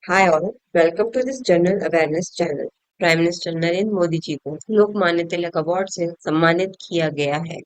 Hi all, welcome to this General Awareness channel. Prime minister Narendra Modi ji को लोकमान्य तिलक award से सम्मानित किया गया है।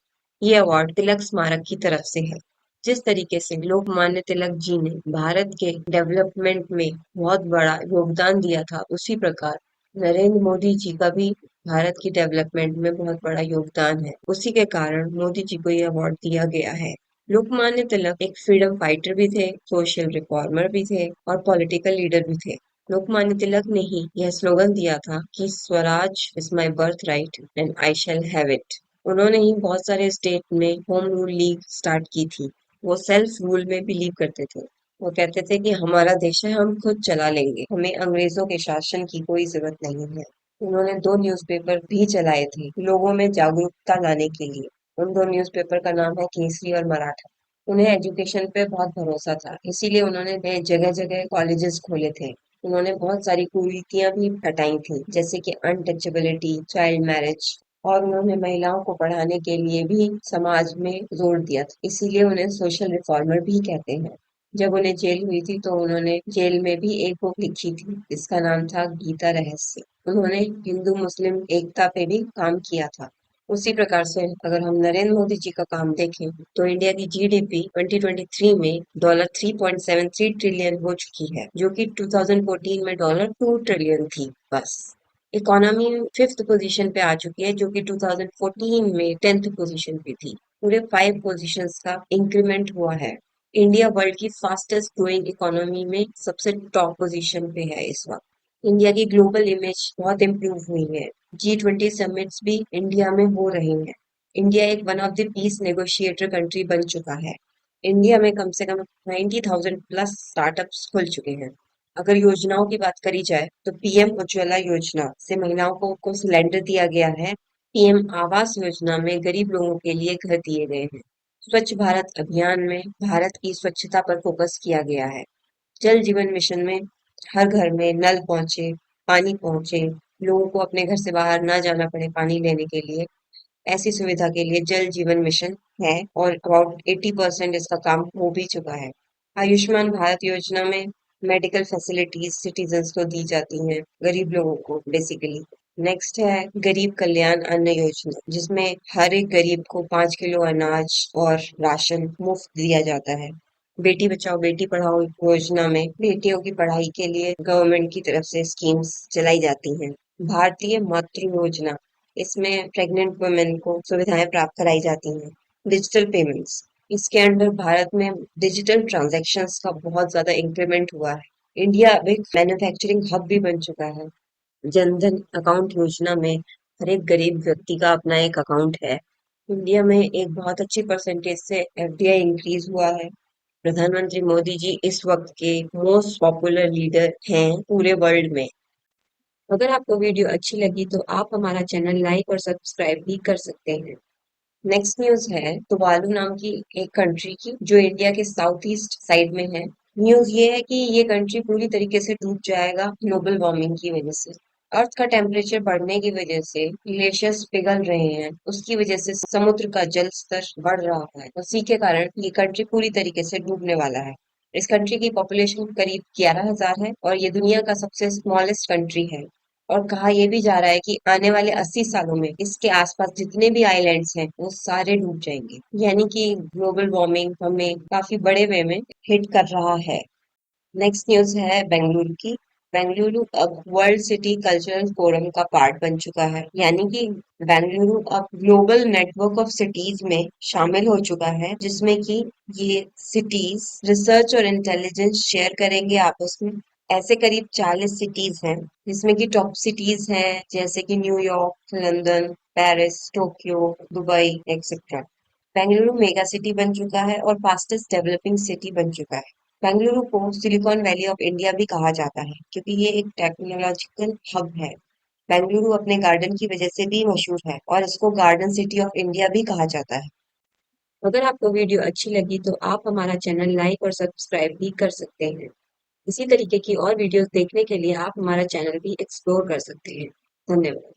ये अवार्ड तिलक स्मारक की तरफ से है। जिस तरीके से लोकमान्य तिलक जी ने भारत के डेवलपमेंट में बहुत बड़ा योगदान दिया था, उसी प्रकार नरेंद्र मोदी जी का भी भारत की डेवलपमेंट में बहुत बड़ा योगदान है। उसी के कारण मोदी जी को ये अवार्ड दिया गया है। लोकमान्य तिलक एक फ्रीडम फाइटर भी थे, सोशल रिफॉर्मर भी थे और पॉलिटिकल लीडर भी थे। लोकमान्य तिलक ने ही यह स्लोगन दिया था कि Swaraj is my birth right and I shall have it. उन्होंने ही बहुत सारे स्टेट में होम रूल लीग स्टार्ट की थी। वो सेल्फ रूल में बिलीव करते थे। वो कहते थे कि हमारा देश है, हम खुद चला लेंगे, हमें अंग्रेजों के शासन की कोई जरूरत नहीं है। उन्होंने दो न्यूज़पेपर भी चलाए थे लोगों में जागरूकता लाने के लिए। उन दो न्यूज़पेपर का नाम है केसरी और मराठा। उन्हें एजुकेशन पे बहुत भरोसा था, इसीलिए उन्होंने जगह जगह कॉलेजेस खोले थे। उन्होंने बहुत सारी कुरीतियां भी हटाई थी, जैसे कि अनटचेबिलिटी, चाइल्ड मैरिज, और उन्होंने महिलाओं को पढ़ाने के लिए भी समाज में जोर दिया था। इसीलिए उन्हें सोशल रिफॉर्मर भी कहते हैं। जब उन्हें जेल हुई थी तो उन्होंने जेल में भी एक बुक लिखी थी, जिसका नाम था गीता रहस्य। उन्होंने हिंदू मुस्लिम एकता पे भी काम किया था। उसी प्रकार से अगर हम नरेंद्र मोदी जी का काम देखें तो इंडिया की जीडीपी 2023 में $3.73 ट्रिलियन हो चुकी है, जो कि 2014 में $2 ट्रिलियन थी। बस इकोनॉमी फिफ्थ पोजीशन पे आ चुकी है, जो कि 2014 में 10th पोजीशन पे थी। पूरे 5 पोजीशंस का इंक्रीमेंट हुआ है। इंडिया वर्ल्ड की फास्टेस्ट ग्रोइंग इकोनॉमी में सबसे टॉप पोजीशन पे है इस वक्त। इंडिया की ग्लोबल इमेज बहुत इम्प्रूव हुई है। G20 समिट्स भी इंडिया में हो रही हैं। इंडिया एक one of the peace negotiator country बन चुका है। इंडिया में कम से कम 90,000 प्लस स्टार्टअप्स खुल चुके हैं। अगर योजनाओं की बात करी जाए तो पीएम उज्ज्वला योजना से महिलाओं को सिलेंडर दिया गया है। पीएम आवास योजना में गरीब लोगों के लिए घर दिए गए हैं। स्वच्छ भारत अभियान में भारत की स्वच्छता पर फोकस किया गया है। जल जीवन मिशन में हर घर में नल पहुंचे, पानी पहुंचे, लोगों को अपने घर से बाहर ना जाना पड़े पानी लेने के लिए। ऐसी सुविधा के लिए जल जीवन मिशन है और अबाउट 80% इसका काम हो भी चुका है। आयुष्मान भारत योजना में मेडिकल फैसिलिटीज सिटीजन्स को दी जाती हैं, गरीब लोगों को बेसिकली। नेक्स्ट है गरीब कल्याण अन्न योजना, जिसमें हर एक गरीब को 5 किलो अनाज और राशन मुफ्त दिया जाता है। बेटी बचाओ बेटी पढ़ाओ योजना में बेटियों की पढ़ाई के लिए गवर्नमेंट की तरफ से स्कीम्स चलाई जाती हैं। भारतीय मातृ योजना, इसमें प्रेग्नेंट वुमेन को सुविधाएं प्राप्त कराई जाती हैं। डिजिटल पेमेंट्स, इसके अंडर भारत में डिजिटल ट्रांजैक्शंस का बहुत ज्यादा इंक्रीमेंट हुआ है। इंडिया अब एक मैन्युफैक्चरिंग हब भी बन चुका है। जनधन अकाउंट योजना में हर एक गरीब व्यक्ति का अपना एक अकाउंट है। इंडिया में एक बहुत अच्छी परसेंटेज से एफडीआई इंक्रीज हुआ है। प्रधानमंत्री मोदी जी इस वक्त के मोस्ट पॉपुलर लीडर हैं पूरे वर्ल्ड में। अगर आपको वीडियो अच्छी लगी तो आप हमारा चैनल लाइक और सब्सक्राइब भी कर सकते हैं। नेक्स्ट न्यूज है तुवालू नाम की एक कंट्री की, जो इंडिया के साउथ ईस्ट साइड में है। न्यूज ये है कि ये कंट्री पूरी तरीके से डूब जाएगा ग्लोबल वार्मिंग की वजह से। अर्थ का टेम्परेचर बढ़ने की वजह से ग्लेशियर्स पिघल रहे हैं, उसकी वजह से समुद्र का जल स्तर बढ़ रहा है। उसी के कारण ये कंट्री पूरी तरीके से डूबने वाला है। इस कंट्री की पॉपुलेशन करीब 11,000 है और ये दुनिया का सबसे स्मॉलेस्ट कंट्री है। और कहा यह भी जा रहा है कि आने वाले 80 सालों में इसके आसपास जितने भी आइलैंड्स हैं वो सारे डूब जाएंगे। यानी कि ग्लोबल वार्मिंग हमें काफी बड़े वे में हिट कर रहा है। नेक्स्ट न्यूज है बेंगलुरु की। बेंगलुरु अब वर्ल्ड सिटी कल्चरल फोरम का पार्ट बन चुका है, यानी कि बेंगलुरु अब ग्लोबल नेटवर्क ऑफ सिटीज में शामिल हो चुका है, जिसमें कि ये सिटीज रिसर्च और इंटेलिजेंस शेयर करेंगे आपस में। ऐसे करीब 40 सिटीज हैं, जिसमें कि टॉप सिटीज हैं जैसे कि New York, London, Paris, Tokyo, Dubai etcetera. Bengaluru mega city बन चुका है और फास्टेस्ट डेवलपिंग सिटी बन चुका है। बेंगलुरु को सिलिकॉन वैली ऑफ इंडिया भी कहा जाता है, क्योंकि ये एक टेक्नोलॉजिकल हब है। बेंगलुरु अपने गार्डन की वजह से भी मशहूर है और इसको गार्डन सिटी ऑफ इंडिया भी कहा जाता है। अगर आपको वीडियो अच्छी लगी तो आप हमारा चैनल लाइक और सब्सक्राइब भी कर सकते हैं। इसी तरीके की और वीडियोस देखने के लिए आप हमारा चैनल भी एक्सप्लोर कर सकते हैं। धन्यवाद।